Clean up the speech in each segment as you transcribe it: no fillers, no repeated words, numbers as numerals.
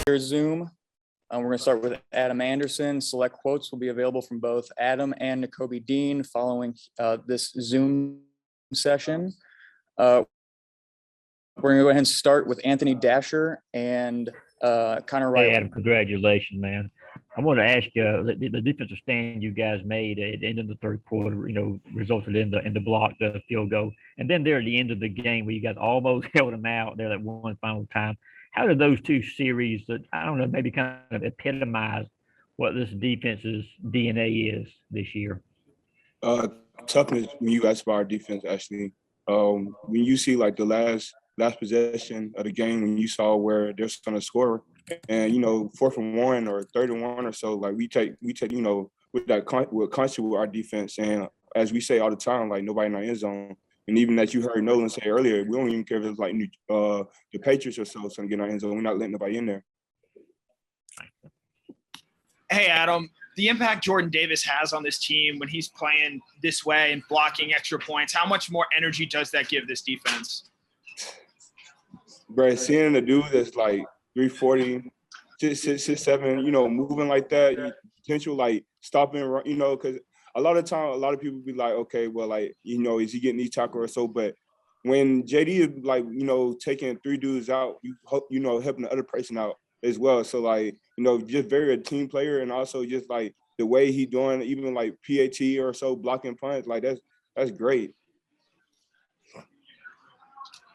your Zoom. We're going to start with Adam Anderson. Select quotes will be available from both Adam and Nakobe Dean following this Zoom session. We're going to go ahead and start with Anthony Dasher and Connor Riley. Hey, Adam, congratulations, man. I want to ask you, the defensive stand you guys made at the end of the third quarter, resulted in the blocked field goal. And then there at the end of the game where you guys almost held them out there that one final time. How did those two series, I don't know, maybe kind of epitomize what this defense's DNA is this year? Toughness, when you ask about our defense, actually. When you see like the last possession of the game, when you saw where they're going to score, and 4th and 1 or 3rd and 1 or so, like we take with conscious with our defense, and as we say all the time, like nobody in our end zone. And even that you heard Nolan say earlier, we don't even care if it's like the Patriots or so going to get in our end zone. We're not letting nobody in there. Hey, Adam, the impact Jordan Davis has on this team when he's playing this way and blocking extra points, how much more energy does that give this defense? Bro, seeing the dude that's like 340, 6'7", moving like that, potential like stopping, because a lot of time, a lot of people be like, okay, well, like, is he getting these tackles or so? But when JD is like, taking 3 dudes out, helping the other person out as well. So like, just very a team player, and also just like the way he doing, even like PAT or so, blocking punts, like that's great.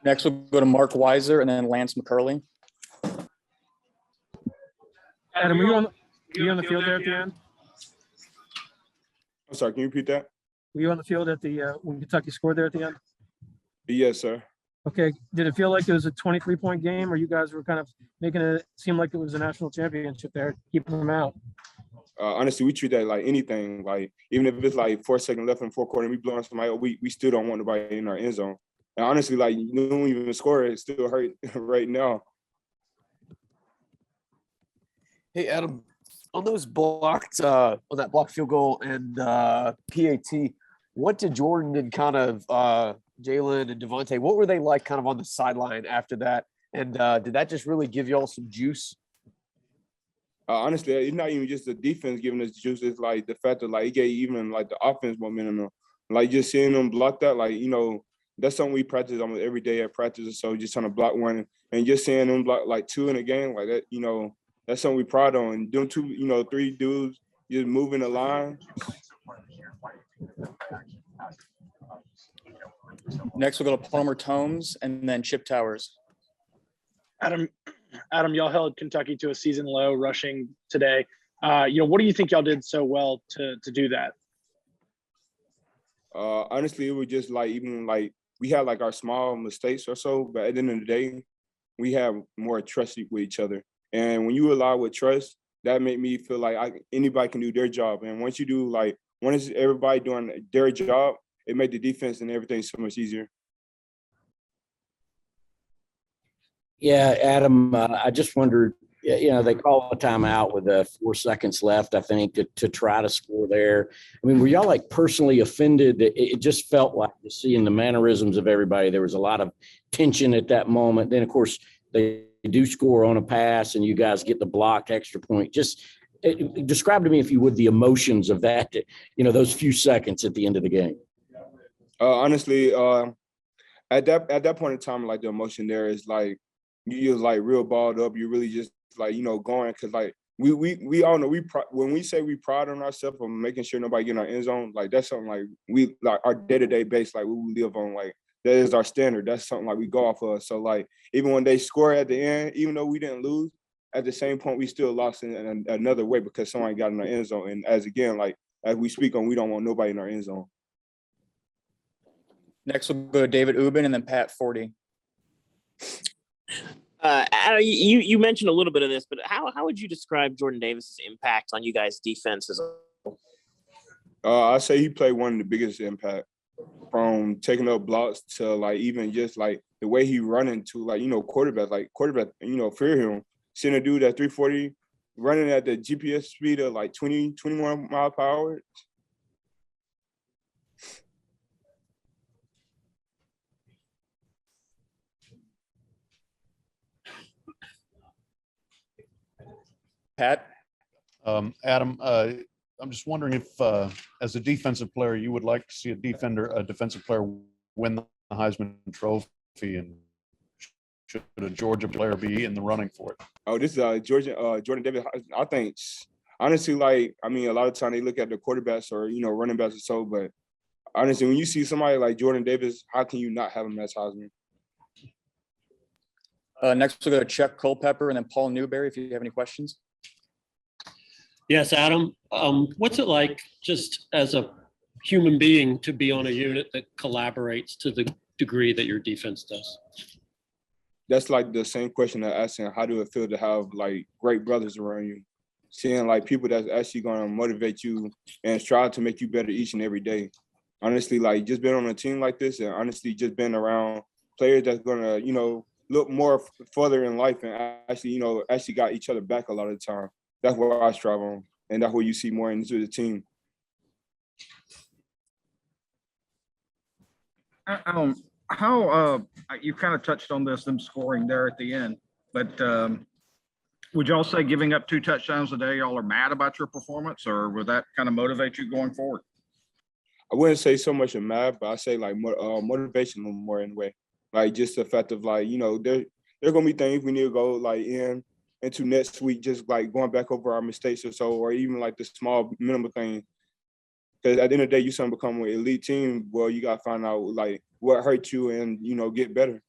Next, we'll go to Mark Weiser and then Lance McCurley. Adam, were you on the field there at the end? I'm sorry, can you repeat that? Were you on the field at the when Kentucky scored there at the end? Yes, sir. Okay. Did it feel like it was a 23-point game, or you guys were kind of making it seem like it was a national championship there, keeping them out? Honestly, we treat that like anything. Like, even if it's like 4 seconds left in the fourth quarter and we blowing somebody up, we still don't want nobody in our end zone. And honestly, like, you don't even score, it still hurt right now. Hey, Adam, on those blocked, on that blocked field goal and PAT, what did Jordan and kind of Jalen and Devontae, what were they like kind of on the sideline after that? And did that just really give y'all some juice? Honestly, it's not even just the defense giving us juice. It's like the fact that like it gave even like the offense momentum. Like just seeing them block that, like, that's something we practice almost every day at practice. So just trying to block one and just seeing them block like 2 in a game like that, that's something we proud on. And doing 2, 3 dudes just moving the line. Next, we'll go to Palmer Tomes and then Chip Towers. Adam, y'all held Kentucky to a season low rushing today. What do you think y'all did so well to do that? Honestly, it was just like, even like we had like our small mistakes or so, but at the end of the day, we have more trust with each other. And when you allow with trust, that made me feel like anybody can do their job. And once you do once everybody doing their job, it made the defense and everything so much easier. Yeah, Adam, I just wondered, they call a timeout with 4 seconds left, I think, to try to score there. I mean, were y'all like personally offended? It just felt like just seeing the mannerisms of everybody. There was a lot of tension at that moment. Then, of course, they do score on a pass and you guys get the blocked extra point. Just describe to me, if you would, the emotions of that, those few seconds at the end of the game. Honestly, at that point in time, like the emotion there is like, you're like real balled up. You really just like, going, because like we all know when we say we pride on ourselves on making sure nobody get in our end zone, like that's something like we like our day-to-day base, like we live on, like that is our standard. That's something like we go off of. So like even when they score at the end, even though we didn't lose, at the same point we still lost in another way because somebody got in our end zone. And as we speak on, we don't want nobody in our end zone. Next, we'll go to David Ubin and then Pat Forty. You mentioned a little bit of this, but how would you describe Jordan Davis's impact on you guys' defense as a whole? I say he played one of the biggest impact, from taking up blocks to like even just like the way he running to like, quarterback, fear him. Seeing a dude at 340 running at the GPS speed of like 21 mile per hour. Pat? Adam, I'm just wondering if, as a defensive player, you would like to see a defensive player win the Heisman Trophy, and should a Georgia player be in the running for it? Oh, this is Jordan Davis. I think, honestly, like, I mean, a lot of time they look at the quarterbacks or, running backs or so, but honestly, when you see somebody like Jordan Davis, how can you not have him as Heisman? Next, we'll go to Chuck Culpepper and then Paul Newberry if you have any questions. Yes, Adam. What's it like just as a human being to be on a unit that collaborates to the degree that your defense does? That's like the same question I asked him. How do it feel to have like great brothers around you? Seeing like people that's actually going to motivate you and strive to make you better each and every day. Honestly, like just being on a team like this and honestly just being around players that's going to, look more further in life and actually got each other back a lot of the time. That's what I strive on, and that's what you see more into the team. How you kind of touched on this, them scoring there at the end, but would y'all say giving up 2 touchdowns a day, y'all are mad about your performance, or would that kind of motivate you going forward? I wouldn't say so much of mad, but I say like motivational more in a way. Like just the fact of like, there are gonna be things we need to go like into next week, just like going back over our mistakes or so, or even like the small minimal thing. Because at the end of the day, you start to become an elite team. Well, you gotta find out like what hurt you and get better.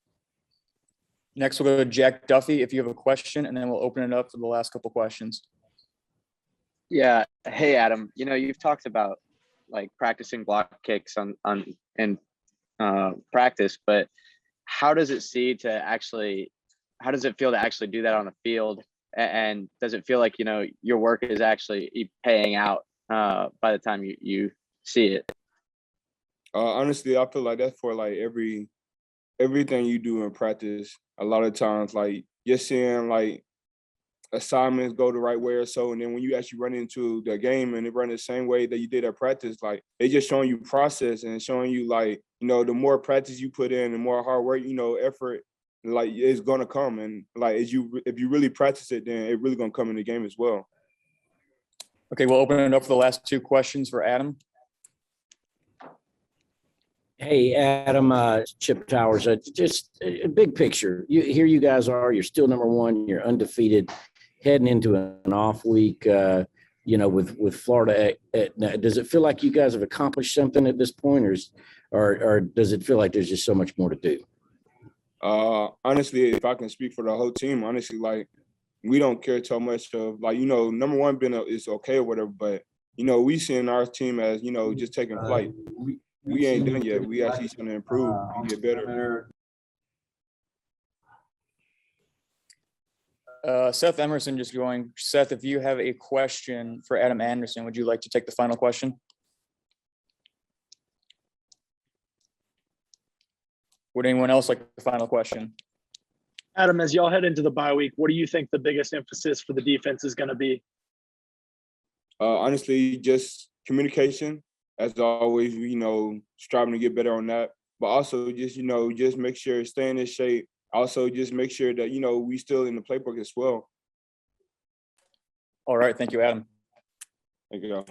Next, we'll go to Jack Duffy if you have a question, and then we'll open it up for the last couple questions. Yeah. Hey, Adam. You've talked about like practicing block kicks in practice, but how does it feel to actually do that on the field? And does it feel like, your work is actually paying out by the time you see it? Honestly, I feel like that's for like everything you do in practice. A lot of times, like you're seeing like assignments go the right way or so, and then when you actually run into the game and it run the same way that you did at practice, like they just showing you process and showing you like the more practice you put in, the more hard work, effort, like it's gonna come. And like if you really practice it, then it really gonna come in the game as well. Okay, we'll open it up for the last 2 questions for Adam. Hey, Adam, Chip Towers, just a big picture. Here you guys are, you're still number 1, you're undefeated, heading into an off week, with Florida. Does it feel like you guys have accomplished something at this point, or does it feel like there's just so much more to do? Honestly, if I can speak for the whole team, honestly, like we don't care so much of like, number 1 is okay or whatever, but we seeing our team as, just taking flight. We ain't done yet. We actually going to improve and get better. Seth Emerson just going. Seth, if you have a question for Adam Anderson, would you like to take the final question? Would anyone else like the final question? Adam, as y'all head into the bye week, what do you think the biggest emphasis for the defense is going to be? Honestly, just communication. As always, striving to get better on that. But also just make sure staying in shape. Also, just make sure that, we still in the playbook as well. All right. Thank you, Adam. Thank you.